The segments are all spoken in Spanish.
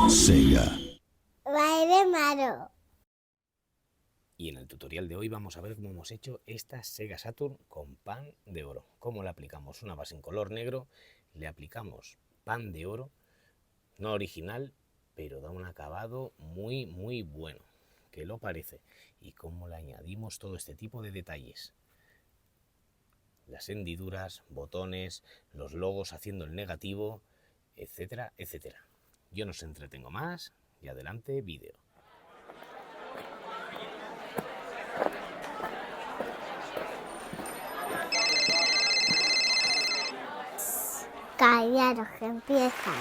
Sega. Baile malo. Y en el tutorial de hoy vamos a ver cómo hemos hecho esta Sega Saturn con pan de oro. Cómo le aplicamos una base en color negro, le aplicamos pan de oro, no original, pero da un acabado muy bueno, que lo parece. Y cómo le añadimos todo este tipo de detalles. Las hendiduras, botones, los logos haciendo el negativo, etcétera, etcétera. Yo no os entretengo más y adelante vídeo. Callaros que empieza.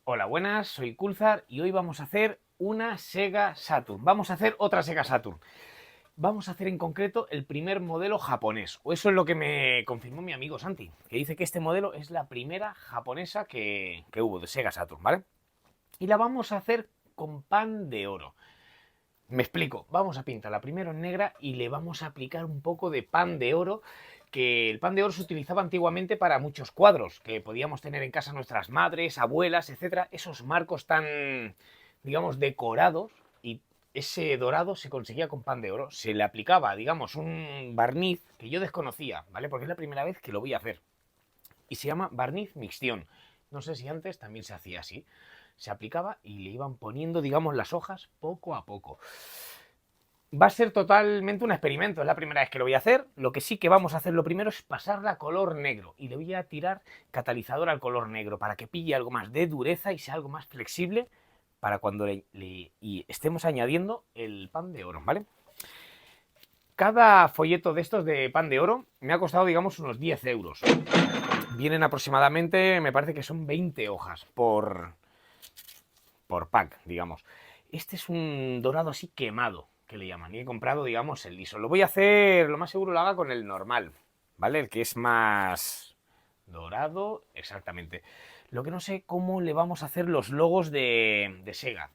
Hola, buenas, soy Kulzar y hoy vamos a hacer una Sega Saturn. Vamos a hacer otra Sega Saturn. Vamos a hacer en concreto el primer modelo japonés, o eso es lo que me confirmó mi amigo Santi, que dice que este modelo es la primera japonesa que hubo de Sega Saturn, ¿vale? Y la vamos a hacer con pan de oro. Me explico, vamos a pintarla primero en negra y le vamos a aplicar un poco de pan de oro, que el pan de oro se utilizaba antiguamente para muchos cuadros que podíamos tener en casa nuestras madres, abuelas, etcétera, esos marcos tan, digamos, decorados, y ese dorado se conseguía con pan de oro. Se le aplicaba, digamos, un barniz que yo desconocía, ¿vale? Porque es la primera vez que lo voy a hacer. Y se llama barniz mixtión. No sé si antes también se hacía así. Se aplicaba y le iban poniendo, digamos, las hojas poco a poco. Va a ser totalmente un experimento, es la primera vez que lo voy a hacer. Lo que sí que vamos a hacer lo primero es pasarla a color negro. Y le voy a tirar catalizador al color negro para que pille algo más de dureza y sea algo más flexible para cuando y estemos añadiendo el pan de oro, ¿vale? Cada folleto de estos de pan de oro me ha costado, digamos, unos 10 euros. Vienen aproximadamente, me parece que son 20 hojas por pack, digamos. Este es un dorado así quemado, que le llaman, y he comprado, digamos, el liso. Lo voy a hacer, lo más seguro lo haga con el normal, ¿vale? El que es más dorado, exactamente. Lo que no sé cómo le vamos a hacer los logos de Sega.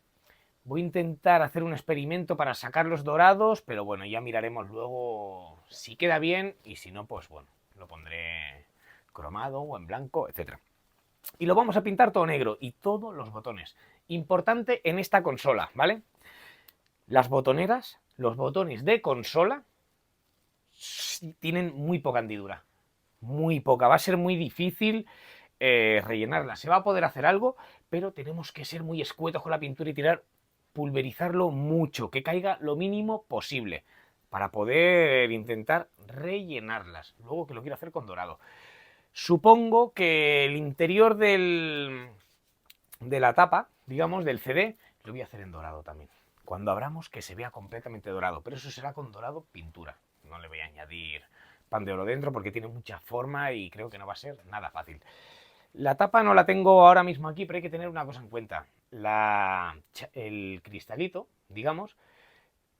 Voy a intentar hacer un experimento para sacar los dorados, pero bueno, ya miraremos luego si queda bien y si no, pues bueno, lo pondré cromado o en blanco, etcétera. Y lo vamos a pintar todo negro y todos los botones. Importante en esta consola, ¿vale? Las botoneras, los botones de consola tienen muy poca hendidura. Muy poca. Va a ser muy difícil rellenarla. Se va a poder hacer algo, pero tenemos que ser muy escuetos con la pintura y pulverizarlo mucho, que caiga lo mínimo posible para poder intentar rellenarlas. Luego que lo quiero hacer con dorado. Supongo que el interior de la tapa, digamos, del CD, lo voy a hacer en dorado también. Cuando abramos, que se vea completamente dorado, pero eso será con dorado pintura. No le voy a añadir pan de oro dentro porque tiene mucha forma y creo que no va a ser nada fácil. La tapa no la tengo ahora mismo aquí, pero hay que tener una cosa en cuenta. El cristalito, digamos,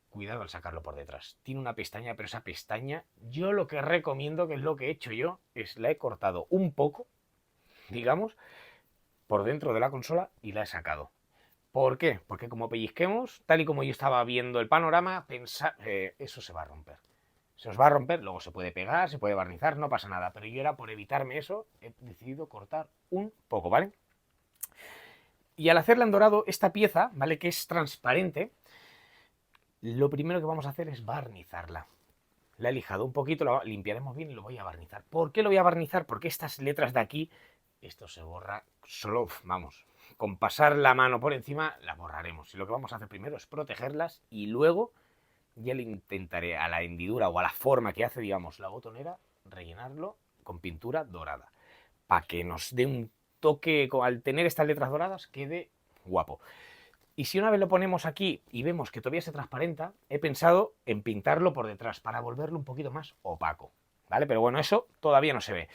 cuidado al sacarlo por detrás. Tiene una pestaña, pero esa pestaña, yo lo que recomiendo, que es lo que he hecho yo, es la he cortado un poco, digamos, por dentro de la consola y la he sacado. ¿Por qué? Porque como pellizquemos, tal y como yo estaba viendo el panorama, eso se va a romper. Se os va a romper, luego se puede pegar, se puede barnizar, no pasa nada. Pero yo era por evitarme eso, he decidido cortar un poco, ¿vale? Y al hacerla en dorado, esta pieza, ¿vale? Que es transparente, lo primero que vamos a hacer es barnizarla. La he lijado un poquito, la limpiaremos bien y lo voy a barnizar. ¿Por qué lo voy a barnizar? Porque estas letras de aquí, esto se borra solo, vamos, con pasar la mano por encima las borraremos. Y lo que vamos a hacer primero es protegerlas y luego ya le intentaré a la hendidura o a la forma que hace, digamos, la botonera, rellenarlo con pintura dorada. Para que nos dé un toque, al tener estas letras doradas, quede guapo. Y si una vez lo ponemos aquí y vemos que todavía se transparenta, he pensado en pintarlo por detrás para volverlo un poquito más opaco, ¿vale? Pero bueno, eso todavía no se ve.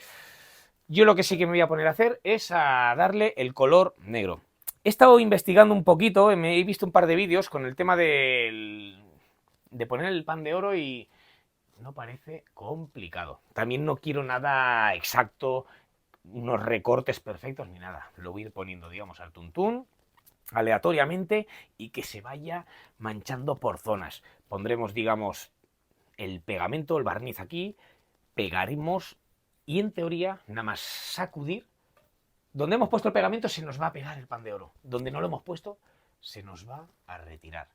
Yo lo que sí que me voy a poner a hacer es a darle el color negro. He estado investigando un poquito, me he visto un par de vídeos con el tema de poner el pan de oro y no parece complicado. También no quiero nada exacto, unos recortes perfectos ni nada. Lo voy a ir poniendo, digamos, al tuntún, aleatoriamente y que se vaya manchando por zonas. Pondremos, digamos, el pegamento, el barniz aquí, pegaremos y en teoría nada más sacudir Donde hemos puesto el pegamento se nos va a pegar el pan de oro. Donde no lo hemos puesto se nos va a retirar.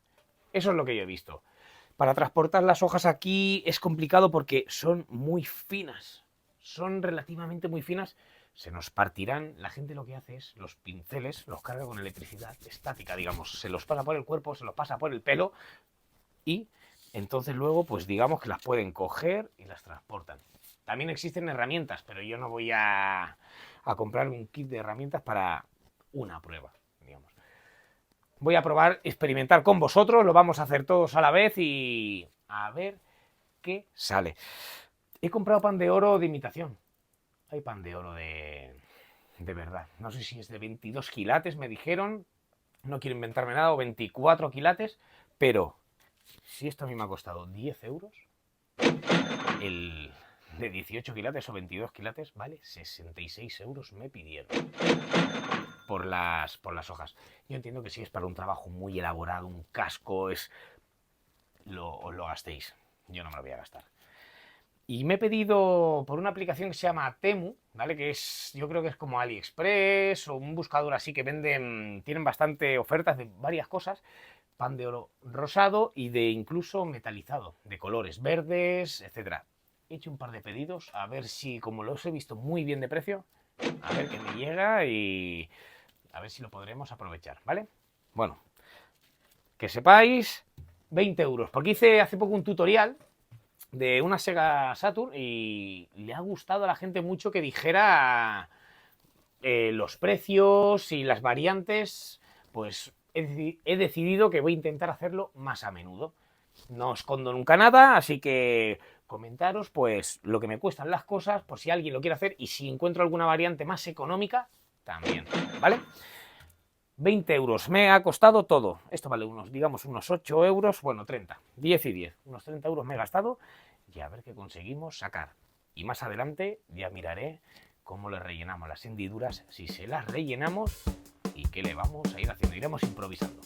Eso es lo que yo he visto. Para transportar las hojas aquí es complicado porque son muy finas. Son relativamente muy finas. Se nos partirán. La gente lo que hace es los pinceles los carga con electricidad estática, digamos. Se los pasa por el cuerpo, se los pasa por el pelo y entonces luego pues digamos que las pueden coger y las transportan. También existen herramientas, pero yo no voy a comprar un kit de herramientas para una prueba, digamos. Voy a probar, experimentar con vosotros, lo vamos a hacer todos a la vez y a ver qué sale. He comprado pan de oro de imitación. Hay pan de oro de verdad. No sé si es de 22 quilates, me dijeron. No quiero inventarme nada, o 24 quilates, pero si esto a mí me ha costado 10 euros, el de 18 quilates o 22 quilates vale 66 euros me pidieron por las hojas. Yo entiendo que si es para un trabajo muy elaborado, un casco, os lo gastéis. Yo no me lo voy a gastar. Y me he pedido por una aplicación que se llama Temu, ¿vale? Que es, yo creo que es como AliExpress o un buscador así que venden, tienen bastante ofertas de varias cosas. Pan de oro rosado y de incluso metalizado, de colores verdes, etcétera. He hecho un par de pedidos, a ver si, como los he visto muy bien de precio, a ver qué me llega y a ver si lo podremos aprovechar, ¿vale? Bueno, que sepáis, 20 euros, porque hice hace poco un tutorial de una Sega Saturn y le ha gustado a la gente mucho que dijera los precios y las variantes, pues he decidido que voy a intentar hacerlo más a menudo. No escondo nunca nada, así que comentaros pues lo que me cuestan las cosas por si alguien lo quiere hacer y si encuentro alguna variante más económica, también, ¿vale? 20 euros me ha costado todo. Esto vale digamos unos 8 euros, bueno, 30, 10 y 10. Unos 30 euros me he gastado y a ver qué conseguimos sacar. Y más adelante ya miraré cómo le rellenamos las hendiduras, si se las rellenamos y qué le vamos a ir haciendo. Iremos improvisando.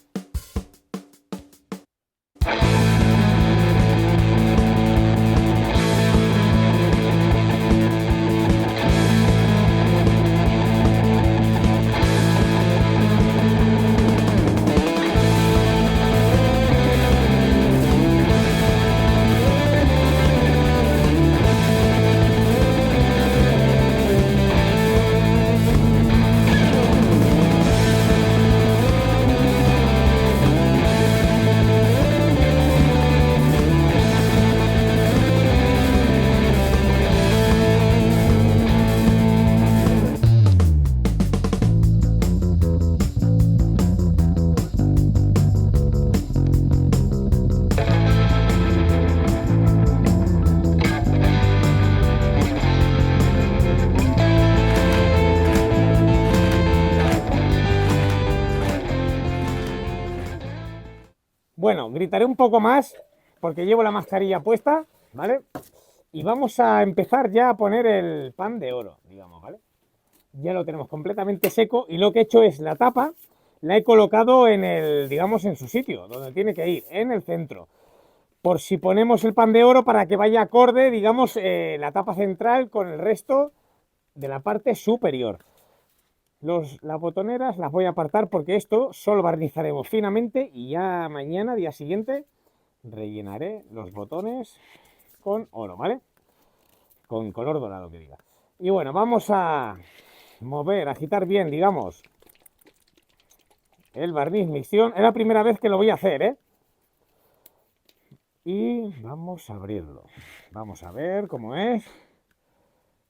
Bueno, gritaré un poco más porque llevo la mascarilla puesta, ¿vale? Y vamos a empezar ya a poner el pan de oro, digamos, ¿vale? Ya lo tenemos completamente seco y lo que he hecho es la tapa, la he colocado en el, digamos, en su sitio, donde tiene que ir, en el centro. Por si ponemos el pan de oro para que vaya acorde, digamos, la tapa central con el resto de la parte superior. Las botoneras las voy a apartar porque esto solo barnizaremos finamente y ya mañana, día siguiente, rellenaré los botones con oro, ¿vale? Con color dorado, que diga. Y bueno, vamos a mover, agitar bien, digamos, el barniz micción. Es la primera vez que lo voy a hacer, ¿eh? Y vamos a abrirlo. Vamos a ver cómo es.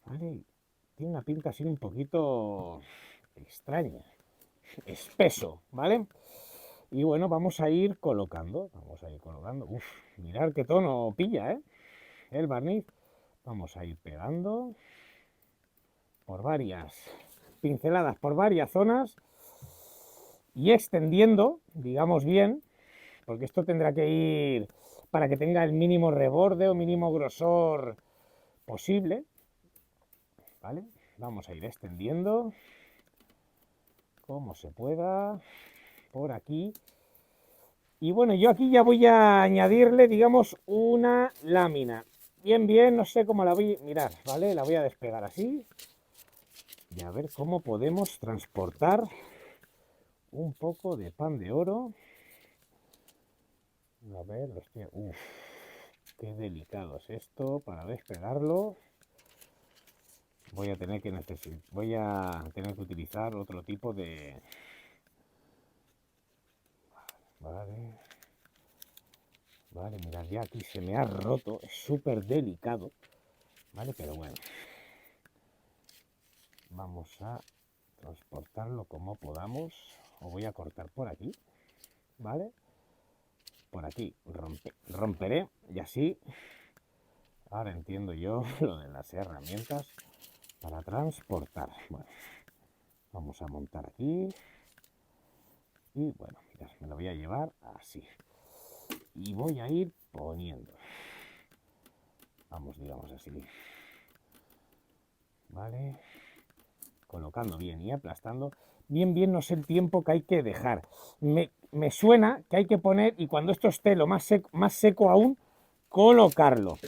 Vale, tiene una pinta así un poquito extraña, espeso, ¿vale? Y bueno, vamos a ir colocando. Uf, mirad qué tono pilla, ¿eh? El barniz. Vamos a ir pegando por varias pinceladas, por varias zonas y extendiendo, digamos bien, porque esto tendrá que ir para que tenga el mínimo reborde o mínimo grosor posible, ¿vale? Vamos a ir extendiendo como se pueda por aquí. Y bueno, yo aquí ya voy a añadirle, digamos, una lámina. Bien, no sé cómo la voy a mirar, ¿vale? La voy a despegar así. Y a ver cómo podemos transportar un poco de pan de oro. A ver, uf, qué delicado es esto para despegarlo. Voy a tener que utilizar otro tipo de... Vale, vale, mirad, ya aquí se me ha roto, es súper delicado, vale, pero bueno, vamos a transportarlo como podamos. O voy a cortar por aquí, vale, por aquí romperé y así. Ahora entiendo yo lo de las herramientas para transportar. Bueno, vamos a montar aquí. Y bueno, mirad, me lo voy a llevar así. Y voy a ir poniendo. Vamos, digamos así. Vale. Colocando bien y aplastando. Bien, no sé el tiempo que hay que dejar. Me suena que hay que poner, y cuando esto esté lo más seco aún, colocarlo.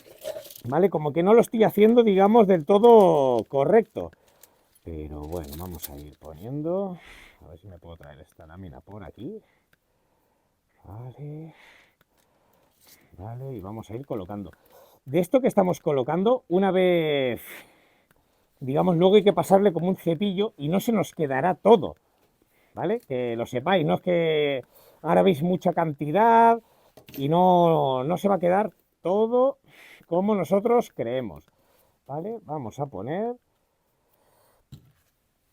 ¿Vale? Como que no lo estoy haciendo, digamos, del todo correcto. Pero bueno, vamos a ir poniendo. A ver si me puedo traer esta lámina por aquí. Vale. Vale, y vamos a ir colocando. De esto que estamos colocando, una vez, digamos, luego hay que pasarle como un cepillo y no se nos quedará todo. ¿Vale? Que lo sepáis, no es que ahora veis mucha cantidad y no se va a quedar todo como nosotros creemos. ¿Vale? Vamos a poner...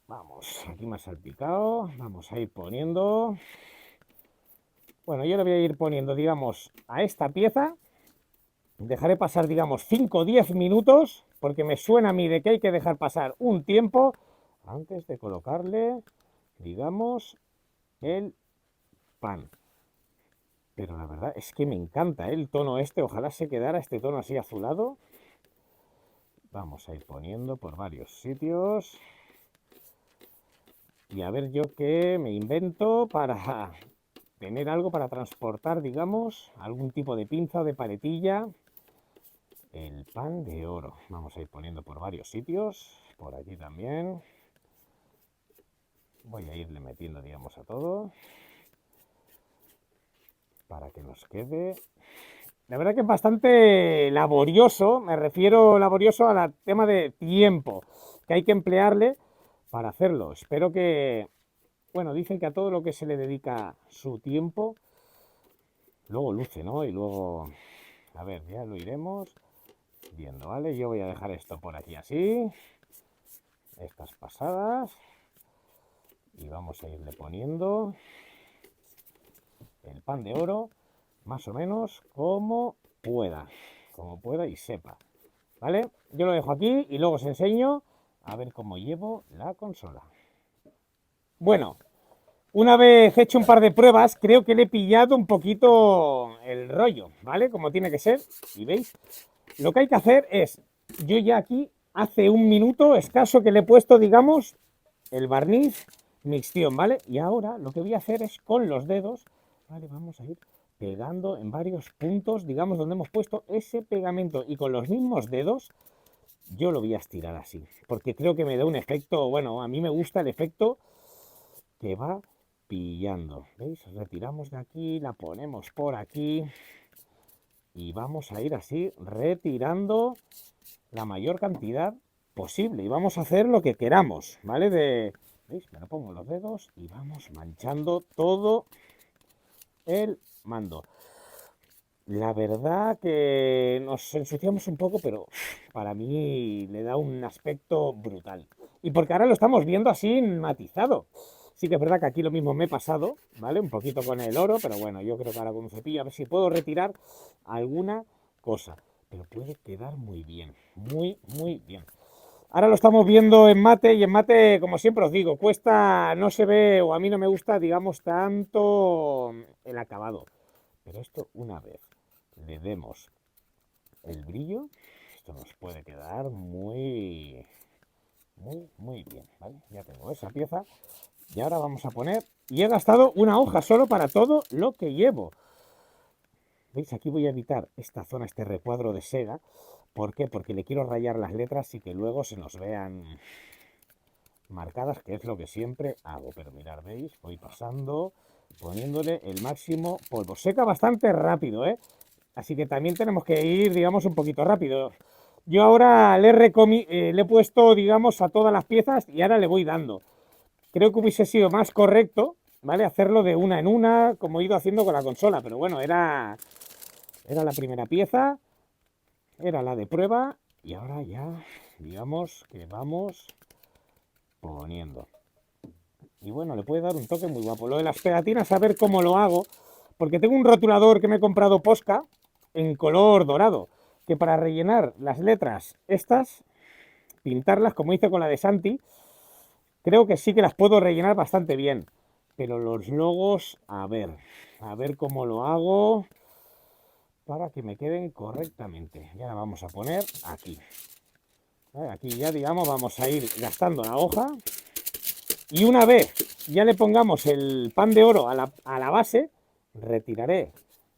Vamos, aquí más salpicado. Vamos a ir poniendo... Bueno, yo le voy a ir poniendo, digamos, a esta pieza. Dejaré pasar, digamos, 5 o 10 minutos, porque me suena a mí de que hay que dejar pasar un tiempo antes de colocarle, digamos, el pan. Pero la verdad es que me encanta el tono este, ojalá se quedara este tono así azulado. Vamos a ir poniendo por varios sitios. Y a ver yo qué me invento para tener algo para transportar, digamos, algún tipo de pinza o de paletilla. El pan de oro. Vamos a ir poniendo por varios sitios. Por aquí también. Voy a irle metiendo, digamos, a todo. Para que nos quede... La verdad que es bastante laborioso. Me refiero laborioso al tema de tiempo que hay que emplearle para hacerlo. Espero que... Bueno, dicen que a todo lo que se le dedica su tiempo, luego luce, ¿no? Y luego... A ver, ya lo iremos viendo, ¿vale? Yo voy a dejar esto por aquí así. Estas pasadas. Y vamos a irle poniendo el pan de oro más o menos como pueda y sepa, ¿vale? Yo lo dejo aquí y luego os enseño a ver cómo llevo la consola. Bueno, una vez hecho un par de pruebas, creo que le he pillado un poquito el rollo, ¿vale? Como tiene que ser, y veis, lo que hay que hacer es, yo ya aquí hace un minuto escaso que le he puesto, digamos, el barniz mixtión, ¿vale? Y ahora lo que voy a hacer es con los dedos, ¿vale? Vamos a ir pegando en varios puntos, digamos, donde hemos puesto ese pegamento, y con los mismos dedos yo lo voy a estirar así, porque creo que me da un efecto, bueno, a mí me gusta el efecto que va pillando, ¿veis? Retiramos de aquí, la ponemos por aquí y vamos a ir así retirando la mayor cantidad posible y vamos a hacer lo que queramos, ¿vale? ¿Veis? Me lo pongo en los dedos y vamos manchando todo el mando. La verdad que nos ensuciamos un poco, pero para mí le da un aspecto brutal. Y porque ahora lo estamos viendo así matizado. Sí que es verdad que aquí lo mismo me he pasado, ¿vale? Un poquito con el oro, pero bueno, yo creo que ahora con un cepillo, a ver si puedo retirar alguna cosa. Pero puede quedar muy bien, muy bien. Ahora lo estamos viendo en mate, y en mate, como siempre os digo, cuesta, no se ve, o a mí no me gusta, digamos, tanto el acabado. Pero esto, una vez le demos el brillo, esto nos puede quedar muy bien, ¿vale? Ya tengo esa pieza y ahora vamos a poner, y he gastado una hoja solo para todo lo que llevo. ¿Veis? Aquí voy a evitar esta zona, este recuadro de seda. ¿Por qué? Porque le quiero rayar las letras y que luego se nos vean marcadas, que es lo que siempre hago. Pero mirad, ¿veis? Voy pasando, poniéndole el máximo polvo. Seca bastante rápido, ¿eh? Así que también tenemos que ir, digamos, un poquito rápido. Yo ahora le he puesto, digamos, a todas las piezas y ahora le voy dando. Creo que hubiese sido más correcto, ¿vale? Hacerlo de una en una, como he ido haciendo con la consola. Pero bueno, era la primera pieza, era la de prueba y ahora ya, digamos, que vamos poniendo. Y bueno, le puede dar un toque muy guapo. Lo de las pegatinas, a ver cómo lo hago, porque tengo un rotulador que me he comprado Posca en color dorado, que para rellenar las letras estas, pintarlas como hice con la de Santi, creo que sí que las puedo rellenar bastante bien. Pero los logos, a ver cómo lo hago para que me queden correctamente. Ya la vamos a poner aquí. Aquí ya, digamos, vamos a ir gastando la hoja. Y una vez ya le pongamos el pan de oro a la base, retiraré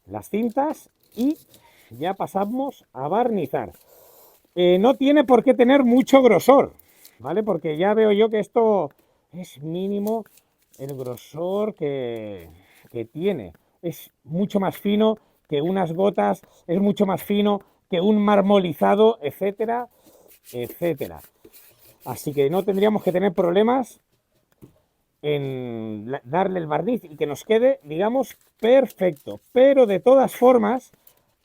las cintas y ya pasamos a barnizar. No tiene por qué tener mucho grosor, ¿vale? Porque ya veo yo que esto es mínimo el grosor que tiene. Es mucho más fino que unas gotas, es mucho más fino que un marmolizado, etcétera, etcétera. Así que no tendríamos que tener problemas en darle el barniz y que nos quede, digamos, perfecto. Pero de todas formas,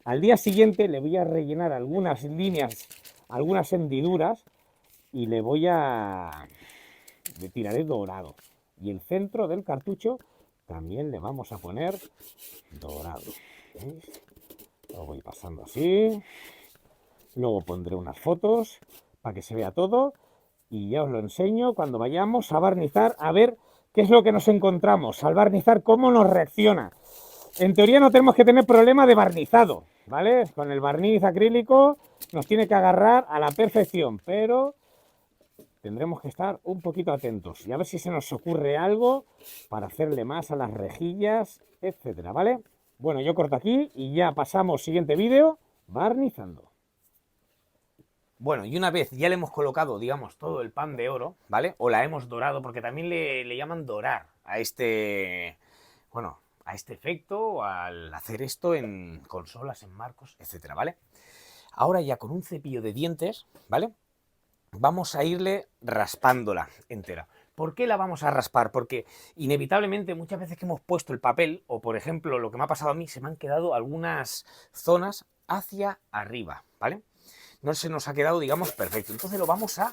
al día siguiente le voy a rellenar algunas líneas, algunas hendiduras y le tiraré dorado. Y el centro del cartucho también le vamos a poner dorado. ¿Veis? Lo voy pasando así. Luego pondré unas fotos para que se vea todo y ya os lo enseño cuando vayamos a barnizar, a ver qué es lo que nos encontramos. Al barnizar, cómo nos reacciona. En teoría no tenemos que tener problema de barnizado, ¿vale? Con el barniz acrílico nos tiene que agarrar a la perfección, pero tendremos que estar un poquito atentos y a ver si se nos ocurre algo para hacerle más a las rejillas, etcétera, ¿vale? Bueno, yo corto aquí y ya pasamos siguiente vídeo, barnizando. Bueno, y una vez ya le hemos colocado, digamos, todo el pan de oro, ¿vale? O la hemos dorado, porque también le llaman dorar a este, bueno, a este efecto, al hacer esto en consolas, en marcos, etcétera, ¿vale? Ahora ya con un cepillo de dientes, ¿vale? Vamos a irle raspándola entera. ¿Por qué la vamos a raspar? Porque inevitablemente muchas veces que hemos puesto el papel, o por ejemplo lo que me ha pasado a mí, se me han quedado algunas zonas hacia arriba, ¿vale? No se nos ha quedado, digamos, perfecto. Entonces lo vamos a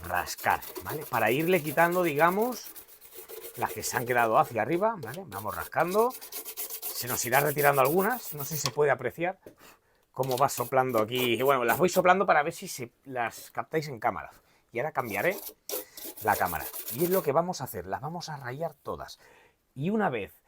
rascar, ¿vale? Para irle quitando, digamos, las que se han quedado hacia arriba, ¿vale? Vamos rascando. Se nos irá retirando algunas, no sé si se puede apreciar cómo va soplando aquí. Y bueno, las voy soplando para ver si las captáis en cámara. Y ahora cambiaré la cámara. Y es lo que vamos a hacer, las vamos a rayar todas. Y una vez,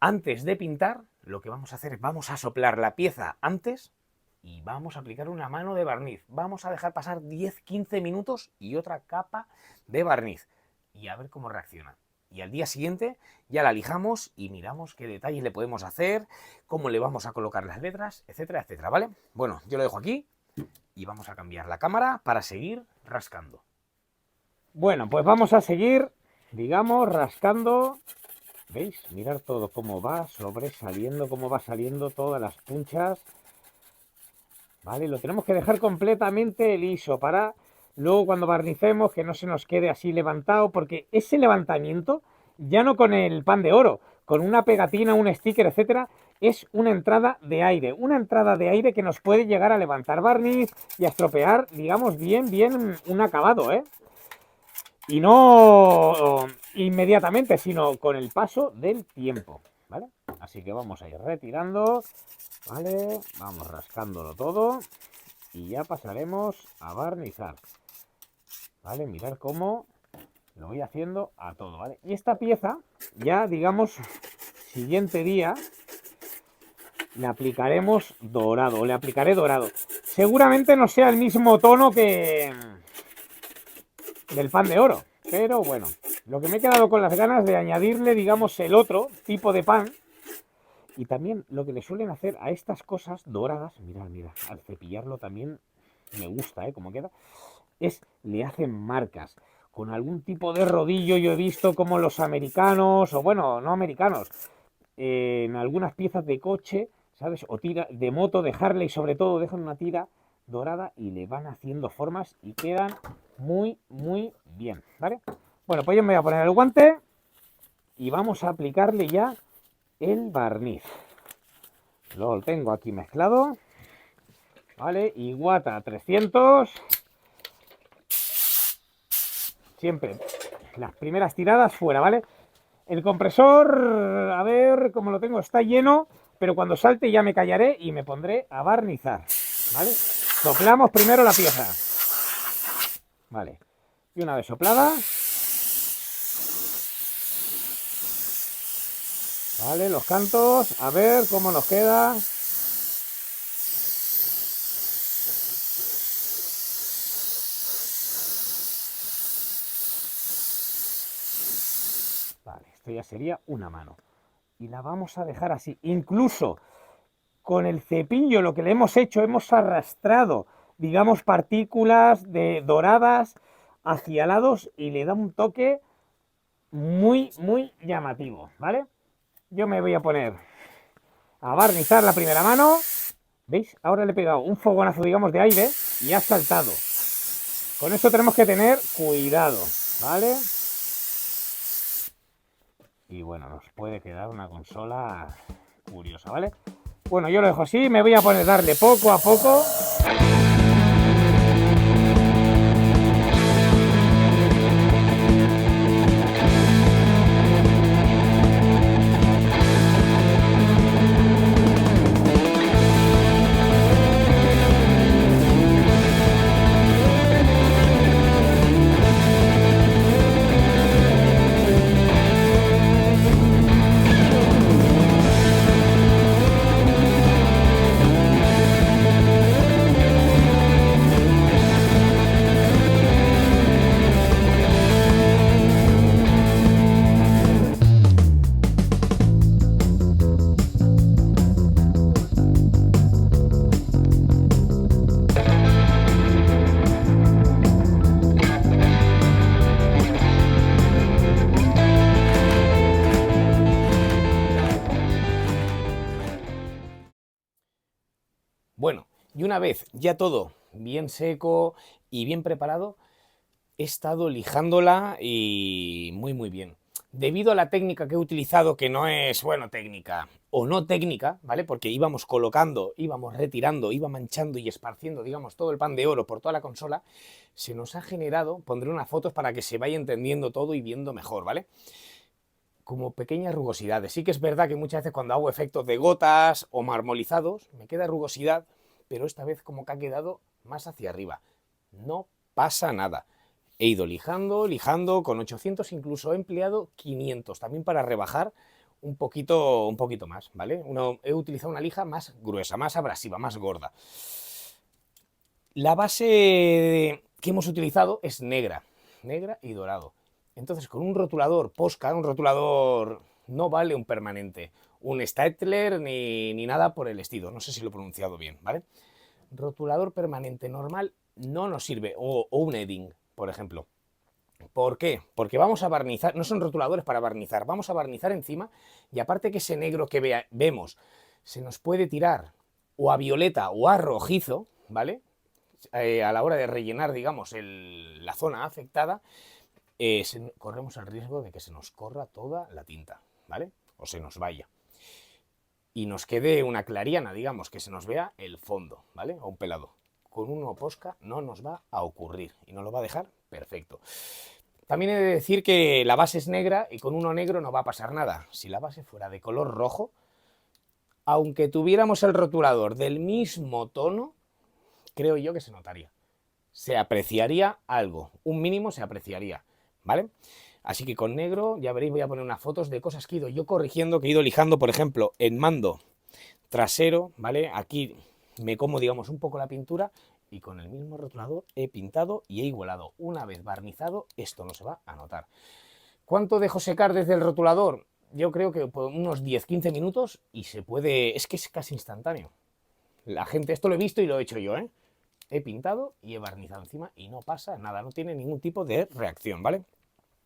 antes de pintar, lo que vamos a hacer es vamos a soplar la pieza antes y vamos a aplicar una mano de barniz. Vamos a dejar pasar 10-15 minutos y otra capa de barniz. Y a ver cómo reacciona. Y al día siguiente ya la lijamos y miramos qué detalles le podemos hacer, cómo le vamos a colocar las letras, etcétera, etcétera, ¿vale? Bueno, yo lo dejo aquí y vamos a cambiar la cámara para seguir rascando. Bueno, pues vamos a seguir, digamos, rascando. ¿Veis? Mirad todo cómo va sobresaliendo, cómo va saliendo todas las punchas. ¿Vale? Lo tenemos que dejar completamente liso para luego cuando barnicemos que no se nos quede así levantado, porque ese levantamiento, ya no con el pan de oro, con una pegatina, un sticker, etcétera, es una entrada de aire que nos puede llegar a levantar barniz y a estropear, digamos, bien un acabado, ¿eh? Y no inmediatamente, sino con el paso del tiempo, ¿vale? Así que vamos a ir retirando, ¿vale? Vamos rascándolo todo y ya pasaremos a barnizar, ¿vale? Mirad cómo lo voy haciendo a todo, ¿vale? Y esta pieza, ya digamos, siguiente día, le aplicaremos dorado, le aplicaré dorado. Seguramente no sea el mismo tono que del pan de oro, pero bueno, lo que me he quedado con las ganas de añadirle, digamos, el otro tipo de pan. Y también lo que le suelen hacer a estas cosas doradas, mirad, al cepillarlo también me gusta, ¿eh? Como queda, le hacen marcas. con algún tipo de rodillo. Yo he visto como los americanos, o bueno, no americanos, en algunas piezas de coche, ¿sabes? O tira de moto, de Harley sobre todo, dejan una tira dorada y le van haciendo formas y quedan muy, muy bien, ¿vale? Bueno, pues yo me voy a poner el guante y vamos a aplicarle ya el barniz. Lo tengo aquí mezclado, ¿vale? Iwata 300. Siempre las primeras tiradas fuera, ¿vale? El compresor, a ver cómo lo tengo, está lleno, pero cuando salte ya me callaré y me pondré a barnizar, ¿vale? Soplamos primero la pieza, ¿vale? Y una vez soplada, ¿vale? Los cantos, a ver cómo nos queda. Vale, esto ya sería una mano. Y la vamos a dejar así. Incluso con el cepillo lo que le hemos hecho, hemos arrastrado, digamos, partículas de doradas hacia lados y le da un toque muy, muy llamativo, ¿vale? Yo me voy a poner a barnizar la primera mano. ¿Veis? Ahora le he pegado un fogonazo, digamos, de aire y ha saltado. Con esto tenemos que tener cuidado, ¿vale? Y bueno, nos puede quedar una consola curiosa, ¿vale? Bueno, yo lo dejo así, me voy a poner a darle poco a poco. Bueno, y una vez ya todo bien seco y bien preparado, he estado lijándola y muy muy bien. Debido a la técnica que he utilizado, que no es, bueno, técnica o no técnica, ¿vale? Porque íbamos colocando, íbamos retirando, iba manchando y esparciendo, digamos, todo el pan de oro por toda la consola, se nos ha generado, pondré unas fotos para que se vaya entendiendo todo y viendo mejor, ¿vale? Como pequeñas rugosidades. Sí que es verdad que muchas veces cuando hago efectos de gotas o marmolizados, me queda rugosidad, pero esta vez como que ha quedado más hacia arriba. No pasa nada. He ido lijando, lijando, con 800 incluso he empleado 500, también para rebajar un poquito más, ¿vale? He utilizado una lija más gruesa, más abrasiva, más gorda. La base que hemos utilizado es negra y dorado. Entonces, con un rotulador Posca, un rotulador no vale un permanente, un Staedtler ni nada por el estilo, no sé si lo he pronunciado bien, ¿vale? Rotulador permanente normal no nos sirve, o un Edding, por ejemplo. ¿Por qué? Porque vamos a barnizar, no son rotuladores para barnizar, vamos a barnizar encima y aparte que ese negro que vemos se nos puede tirar o a violeta o a rojizo, ¿vale? A la hora de rellenar, digamos, la zona afectada, corremos el riesgo de que se nos corra toda la tinta, ¿vale? O se nos vaya. Y nos quede una clariana, digamos, que se nos vea el fondo, ¿vale? O un pelado. Con un Posca no nos va a ocurrir y nos lo va a dejar perfecto. También he de decir que la base es negra y con uno negro no va a pasar nada. Si la base fuera de color rojo, aunque tuviéramos el rotulador del mismo tono, creo yo que se notaría. Se apreciaría algo, un mínimo se apreciaría, ¿vale? Así que con negro, ya veréis, voy a poner unas fotos de cosas que he ido yo corrigiendo, que he ido lijando, por ejemplo, en mando trasero, ¿vale? Aquí me como, digamos, un poco la pintura y con el mismo rotulador he pintado y he igualado. Una vez barnizado, esto no se va a notar. ¿Cuánto dejo secar desde el rotulador? Yo creo que por unos 10-15 minutos y se puede... Es que es casi instantáneo. La gente, esto lo he visto y lo he hecho yo, ¿eh? he pintado y he barnizado encima y no pasa nada, no tiene ningún tipo de reacción, ¿vale?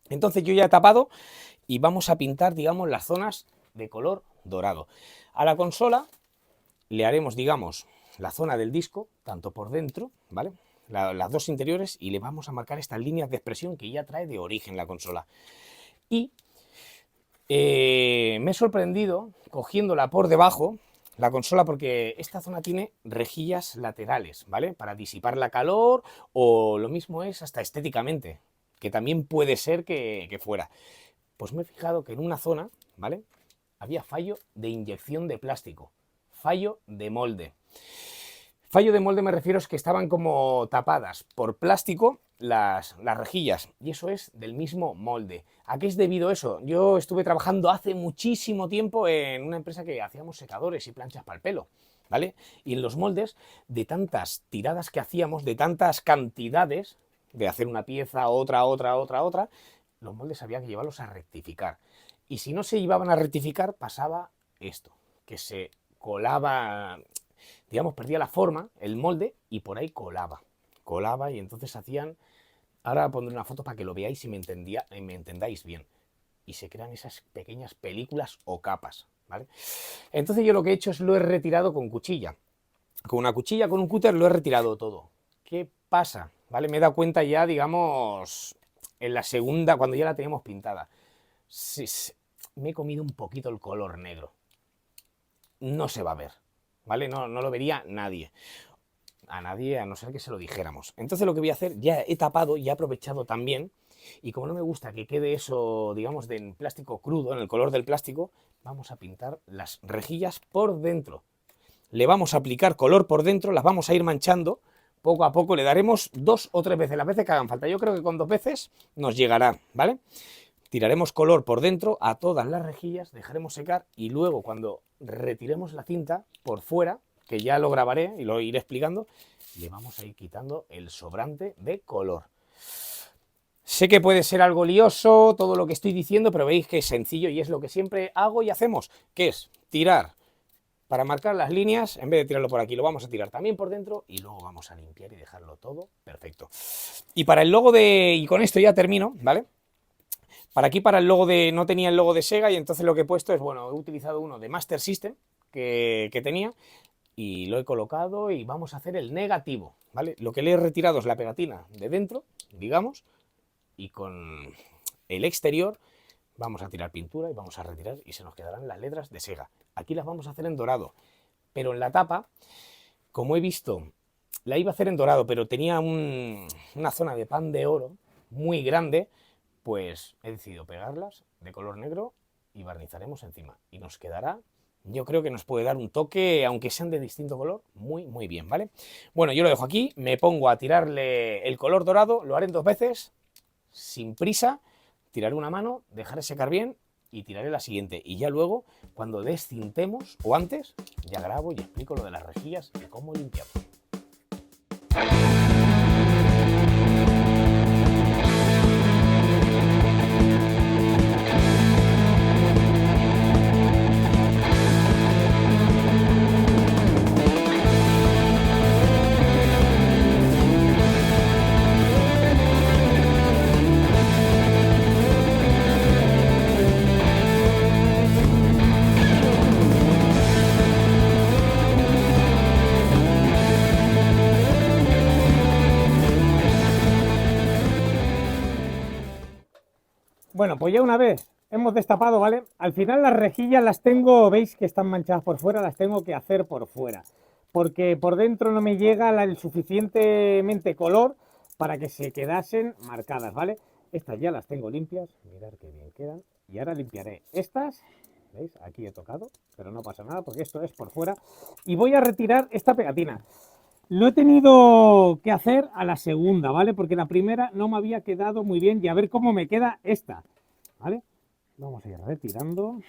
Entonces yo ya he tapado y vamos a pintar, digamos, las zonas de color dorado. A la consola le haremos, digamos, la zona del disco, tanto por dentro, ¿vale? Las dos interiores, y le vamos a marcar estas líneas de expresión que ya trae de origen la consola. Y me he sorprendido cogiéndola por debajo, la consola, porque esta zona tiene rejillas laterales, ¿vale? Para disipar la calor, o lo mismo es hasta estéticamente, que también puede ser que fuera. Pues me he fijado que en una zona, ¿vale? Había fallo de inyección de plástico, fallo de molde. Fallo de molde me refiero es que estaban como tapadas por plástico las rejillas, y eso es del mismo molde. ¿A qué es debido eso? Yo estuve trabajando hace muchísimo tiempo en una empresa que hacíamos secadores y planchas para el pelo, ¿vale? Y en los moldes, de tantas tiradas que hacíamos, de tantas cantidades, de hacer una pieza, otra, los moldes había que llevarlos a rectificar. Y si no se llevaban a rectificar, pasaba esto, que se colaba, digamos, perdía la forma, el molde, y por ahí colaba, y entonces hacían, ahora pondré una foto para que lo veáis y me entendáis bien, y se crean esas pequeñas películas o capas, ¿vale? Entonces yo lo que he hecho es lo he retirado con cuchilla, con una cuchilla, con un cúter, lo he retirado todo. ¿Qué pasa? ¿Vale? Me he dado cuenta ya, digamos, en la segunda, cuando ya la teníamos pintada. Me he comido un poquito el color negro. No se va a ver, ¿vale? No lo vería nadie. A nadie, a no ser que se lo dijéramos. Entonces lo que voy a hacer, ya he tapado y he aprovechado también, y como no me gusta que quede eso, digamos, de plástico crudo, en el color del plástico, vamos a pintar las rejillas por dentro. Le vamos a aplicar color por dentro, las vamos a ir manchando poco a poco, le daremos 2 o 3 veces, las veces que hagan falta. Yo creo que con 2 veces nos llegará, ¿vale? Tiraremos color por dentro a todas las rejillas, dejaremos secar, y luego cuando retiremos la cinta por fuera, que ya lo grabaré y lo iré explicando, le vamos a ir quitando el sobrante de color. Sé que puede ser algo lioso todo lo que estoy diciendo, pero veis que es sencillo y es lo que siempre hago y hacemos, que es tirar para marcar las líneas. En vez de tirarlo por aquí, lo vamos a tirar también por dentro, y luego vamos a limpiar y dejarlo todo perfecto. Y para el logo y con esto ya termino, ¿vale? Para aquí, para el logo no tenía el logo de Sega, y entonces lo que he puesto es, bueno, he utilizado uno de Master System que tenía, y lo he colocado, y vamos a hacer el negativo, ¿vale? Lo que le he retirado es la pegatina de dentro, digamos, y con el exterior vamos a tirar pintura y vamos a retirar, y se nos quedarán las letras de Sega. Aquí las vamos a hacer en dorado, pero en la tapa, como he visto, la iba a hacer en dorado, pero tenía una zona de pan de oro muy grande, pues he decidido pegarlas de color negro y barnizaremos encima. Y nos quedará, yo creo que nos puede dar un toque, aunque sean de distinto color, muy, muy bien, ¿vale? Bueno, yo lo dejo aquí, me pongo a tirarle el color dorado, lo haré en 2 veces, sin prisa, tiraré una mano, dejaré secar bien y tiraré la siguiente. Y ya luego, cuando descintemos, o antes, ya grabo y explico lo de las rejillas y cómo limpiamos. Bueno, pues ya una vez hemos destapado, ¿vale? Al final las rejillas las tengo, veis que están manchadas por fuera, las tengo que hacer por fuera, porque por dentro no me llega el suficientemente color para que se quedasen marcadas, ¿vale? Estas ya las tengo limpias, mirad qué bien quedan, y ahora limpiaré estas, ¿veis? Aquí he tocado, pero no pasa nada porque esto es por fuera, y voy a retirar esta pegatina. Lo he tenido que hacer a la segunda, ¿vale? Porque la primera no me había quedado muy bien, y a ver cómo me queda esta, ¿vale? Vamos a ir retirando,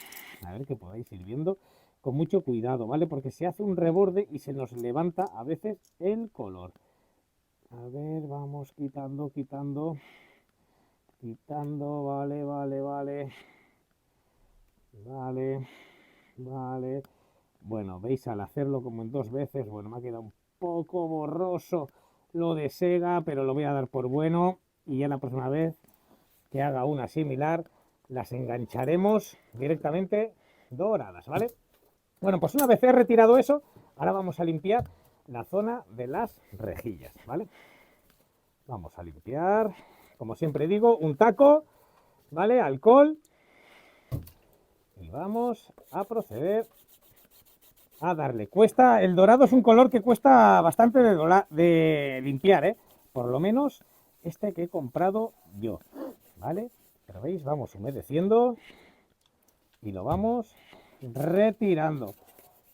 a ver que podáis ir viendo con mucho cuidado, ¿vale? Porque se hace un reborde y se nos levanta a veces el color. A ver, vamos quitando, vale, vale. Bueno, veis, al hacerlo como en 2 veces, bueno, me ha quedado un poco borroso lo de Sega, pero lo voy a dar por bueno y ya la próxima vez que haga una similar las engancharemos directamente doradas, ¿vale? Bueno, pues una vez he retirado eso, ahora vamos a limpiar la zona de las rejillas, ¿vale? Vamos a limpiar, como siempre digo, un taco, ¿vale? Alcohol. Y vamos a proceder a darle. El dorado es un color que cuesta bastante de limpiar, ¿eh? Por lo menos este que he comprado yo, ¿vale? Pero veis, vamos humedeciendo y lo vamos retirando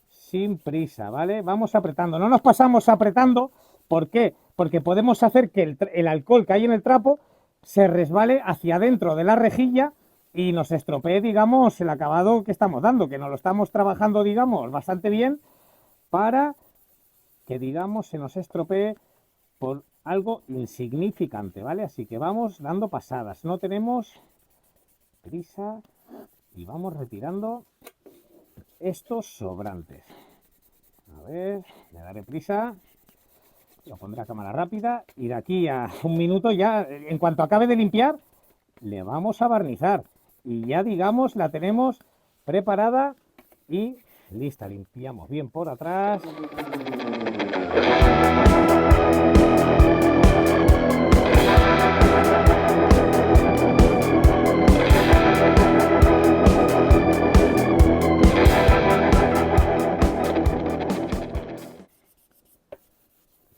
sin prisa, ¿vale? Vamos apretando, no nos pasamos apretando. ¿Por qué? Porque podemos hacer que el alcohol que hay en el trapo se resbale hacia adentro de la rejilla y nos estropee, digamos, el acabado que estamos dando, que nos lo estamos trabajando, digamos, bastante bien para que, digamos, se nos estropee por algo insignificante, ¿vale? Así que vamos dando pasadas, no tenemos prisa y vamos retirando estos sobrantes. A ver, le daré prisa, lo pondré a cámara rápida y de aquí a un minuto ya, en cuanto acabe de limpiar, le vamos a barnizar y ya, digamos, la tenemos preparada y lista. Limpiamos bien por atrás.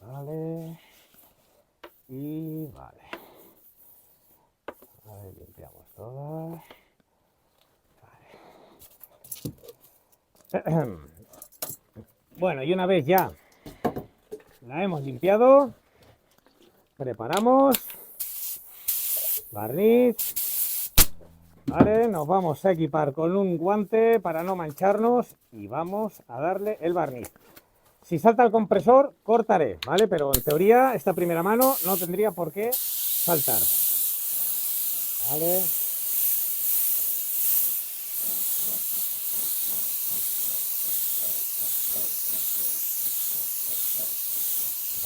Vale. Y vale. A ver, limpiamos todas. Vale. Bueno, y una vez ya la hemos limpiado, preparamos barniz, vale, nos vamos a equipar con un guante para no mancharnos y vamos a darle el barniz. Si salta el compresor, cortaré, ¿vale? Pero en teoría esta primera mano no tendría por qué saltar. Vale.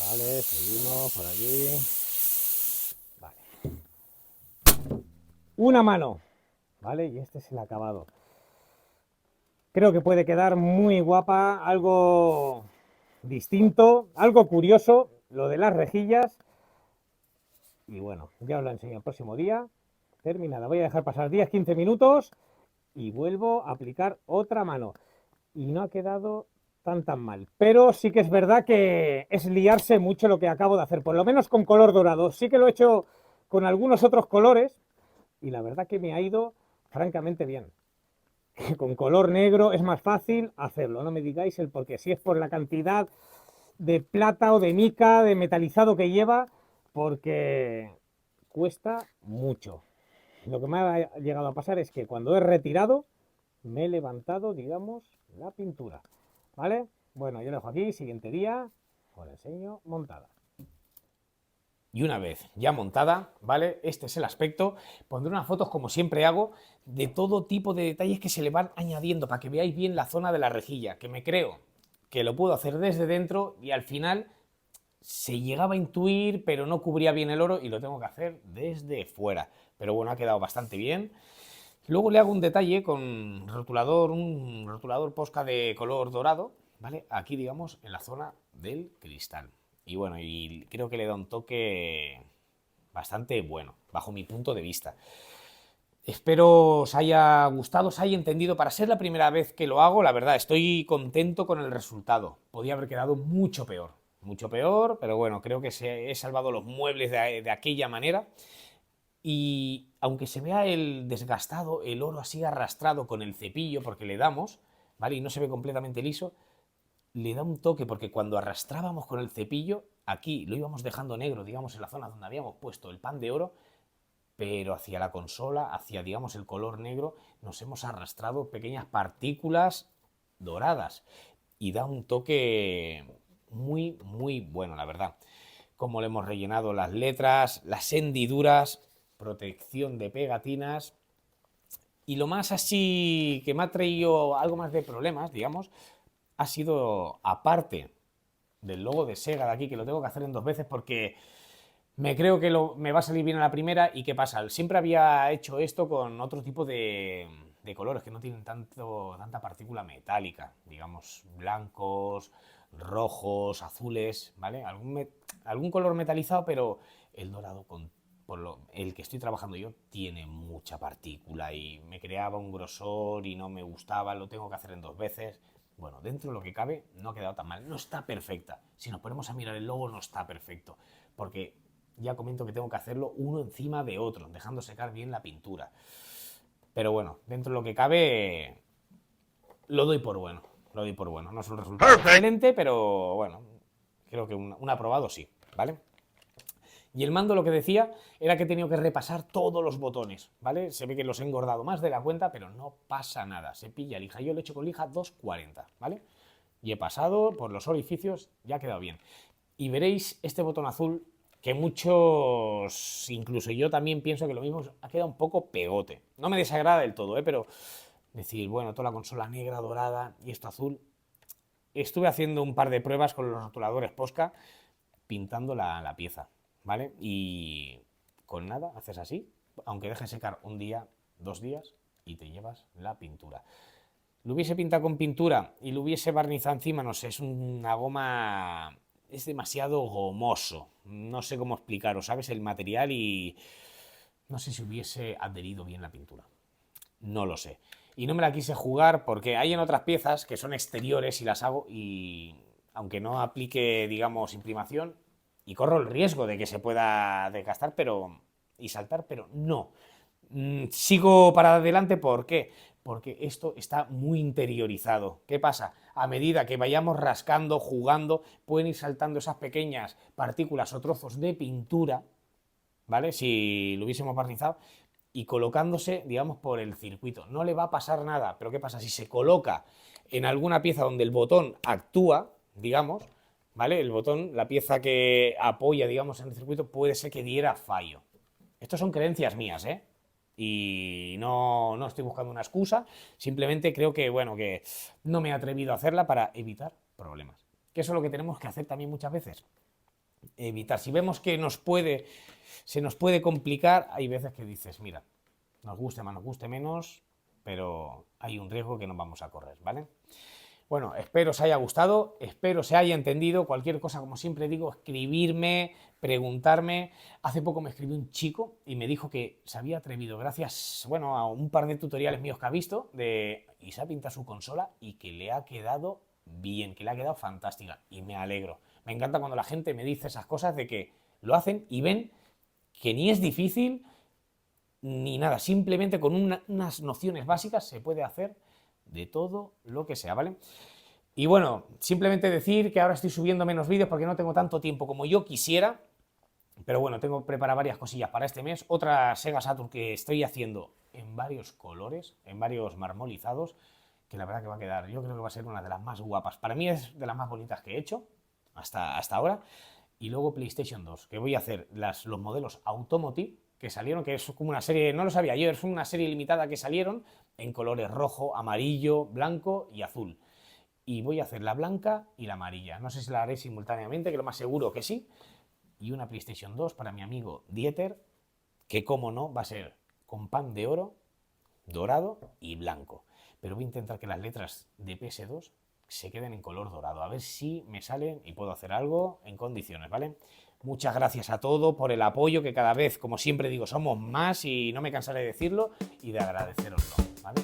Vale, seguimos por aquí. Vale. Una mano, ¿vale? Y este es el acabado. Creo que puede quedar muy guapa, algo distinto, algo curioso, lo de las rejillas. Y bueno, ya os lo enseño el próximo día. Terminada, voy a dejar pasar 10-15 minutos y vuelvo a aplicar otra mano. Y no ha quedado tan mal. Pero sí que es verdad que es liarse mucho lo que acabo de hacer, por lo menos con color dorado. Sí que lo he hecho con algunos otros colores y la verdad que me ha ido francamente bien. Con color negro es más fácil hacerlo, no me digáis el por qué. Si es por la cantidad de plata o de mica, de metalizado que lleva, porque cuesta mucho. Lo que me ha llegado a pasar es que cuando he retirado, me he levantado, digamos, la pintura. ¿Vale? Bueno, yo lo dejo aquí, siguiente día, os la enseño montada. Y una vez ya montada, ¿vale? Este es el aspecto. Pondré unas fotos, como siempre hago, de todo tipo de detalles que se le van añadiendo para que veáis bien la zona de la rejilla, que me creo que lo puedo hacer desde dentro y al final se llegaba a intuir, pero no cubría bien el oro y lo tengo que hacer desde fuera. Pero bueno, ha quedado bastante bien. Luego le hago un detalle con rotulador, un rotulador Posca de color dorado, ¿vale? Aquí, digamos, en la zona del cristal. Y bueno, y creo que le da un toque bastante bueno, bajo mi punto de vista. Espero os haya gustado, os haya entendido. Para ser la primera vez que lo hago, la verdad, estoy contento con el resultado. Podía haber quedado mucho peor, pero bueno, creo que he salvado los muebles de aquella manera. Y aunque se vea el desgastado, el oro así arrastrado con el cepillo, porque le damos, ¿vale? Y no se ve completamente liso, le da un toque, porque cuando arrastrábamos con el cepillo, aquí lo íbamos dejando negro, digamos, en la zona donde habíamos puesto el pan de oro, pero hacia la consola, hacia, digamos, el color negro, nos hemos arrastrado pequeñas partículas doradas. Y da un toque muy, muy bueno, la verdad. Como le hemos rellenado las letras, las hendiduras, protección de pegatinas. Y lo más así que me ha traído algo más de problemas, digamos, ha sido, aparte del logo de Sega de aquí, que lo tengo que hacer en 2 veces porque me creo que me va a salir bien a la primera. ¿Y qué pasa? Siempre había hecho esto con otro tipo de colores que no tienen tanta partícula metálica, digamos, blancos, rojos, azules, ¿vale? Algún color metalizado, pero el dorado, el que estoy trabajando yo, tiene mucha partícula y me creaba un grosor y no me gustaba, lo tengo que hacer en 2 veces. Bueno, dentro de lo que cabe, no ha quedado tan mal, no está perfecta. Si nos ponemos a mirar el logo, no está perfecto, porque ya comento que tengo que hacerlo uno encima de otro, dejando secar bien la pintura. Pero bueno, dentro de lo que cabe, lo doy por bueno. Lo doy por bueno. No es un resultado excelente, pero bueno, creo que un aprobado sí, ¿vale? Y el mando, lo que decía era que he tenido que repasar todos los botones, ¿vale? Se ve que los he engordado más de la cuenta, pero no pasa nada. Se pilla lija. Yo lo he hecho con lija 240, ¿vale? Y he pasado por los orificios, ya ha quedado bien. Y veréis este botón azul, que muchos, incluso yo también pienso que lo mismo, ha quedado un poco pegote. No me desagrada del todo, pero decir, bueno, toda la consola negra, dorada y esto azul. Estuve haciendo un par de pruebas con los rotuladores Posca, pintando la pieza, ¿vale? Y con nada, haces así, aunque dejes secar un día, 2 días, y te llevas la pintura. Lo hubiese pintado con pintura y lo hubiese barnizado encima, no sé, es una goma... Es demasiado gomoso, no sé cómo explicaros, ¿sabes? El material y no sé si hubiese adherido bien la pintura, no lo sé. Y no me la quise jugar porque hay en otras piezas que son exteriores y las hago y aunque no aplique, digamos, imprimación, y corro el riesgo de que se pueda desgastar y saltar, pero no. Sigo para adelante, ¿por qué? Porque esto está muy interiorizado. ¿Qué pasa? A medida que vayamos rascando, jugando, pueden ir saltando esas pequeñas partículas o trozos de pintura, ¿vale? Si lo hubiésemos barnizado, y colocándose, digamos, por el circuito. No le va a pasar nada, pero ¿qué pasa? Si se coloca en alguna pieza donde el botón actúa, digamos, ¿vale? El botón, la pieza que apoya, digamos, en el circuito, puede ser que diera fallo. Estas son creencias mías, ¿eh? Y no estoy buscando una excusa, simplemente creo que, bueno, que no me he atrevido a hacerla para evitar problemas. Que eso es lo que tenemos que hacer también muchas veces. Evitar. Si vemos que se nos puede complicar, hay veces que dices, mira, nos guste más, nos guste menos, pero hay un riesgo que no vamos a correr, ¿vale? Bueno, espero os haya gustado, espero se haya entendido. Cualquier cosa, como siempre digo, escribirme, preguntarme. Hace poco me escribió un chico y me dijo que se había atrevido, gracias, bueno, a un par de tutoriales míos que ha visto, y se ha pintado su consola y que le ha quedado bien, que le ha quedado fantástica. Y me alegro. Me encanta cuando la gente me dice esas cosas de que lo hacen y ven que ni es difícil ni nada. Simplemente con unas nociones básicas se puede hacer de todo lo que sea, ¿vale? Y bueno, simplemente decir que ahora estoy subiendo menos vídeos porque no tengo tanto tiempo como yo quisiera, pero bueno, tengo preparadas varias cosillas para este mes. Otra Sega Saturn que estoy haciendo en varios colores, en varios marmolizados, que la verdad que va a quedar, yo creo que va a ser una de las más guapas. Para mí es de las más bonitas que he hecho hasta ahora. Y luego PlayStation 2, que voy a hacer los modelos Automotive que salieron, que es como una serie, no lo sabía yo, es una serie limitada que salieron en colores rojo, amarillo, blanco y azul. Y voy a hacer la blanca y la amarilla. No sé si la haré simultáneamente, que lo más seguro que sí. Y una PlayStation 2 para mi amigo Dieter, que como no, va a ser con pan de oro, dorado y blanco. Pero voy a intentar que las letras de PS2 se queden en color dorado. A ver si me salen y puedo hacer algo en condiciones, ¿vale? Muchas gracias a todos por el apoyo, que cada vez, como siempre digo, somos más y no me cansaré de decirlo y de agradeceroslo, ¿vale?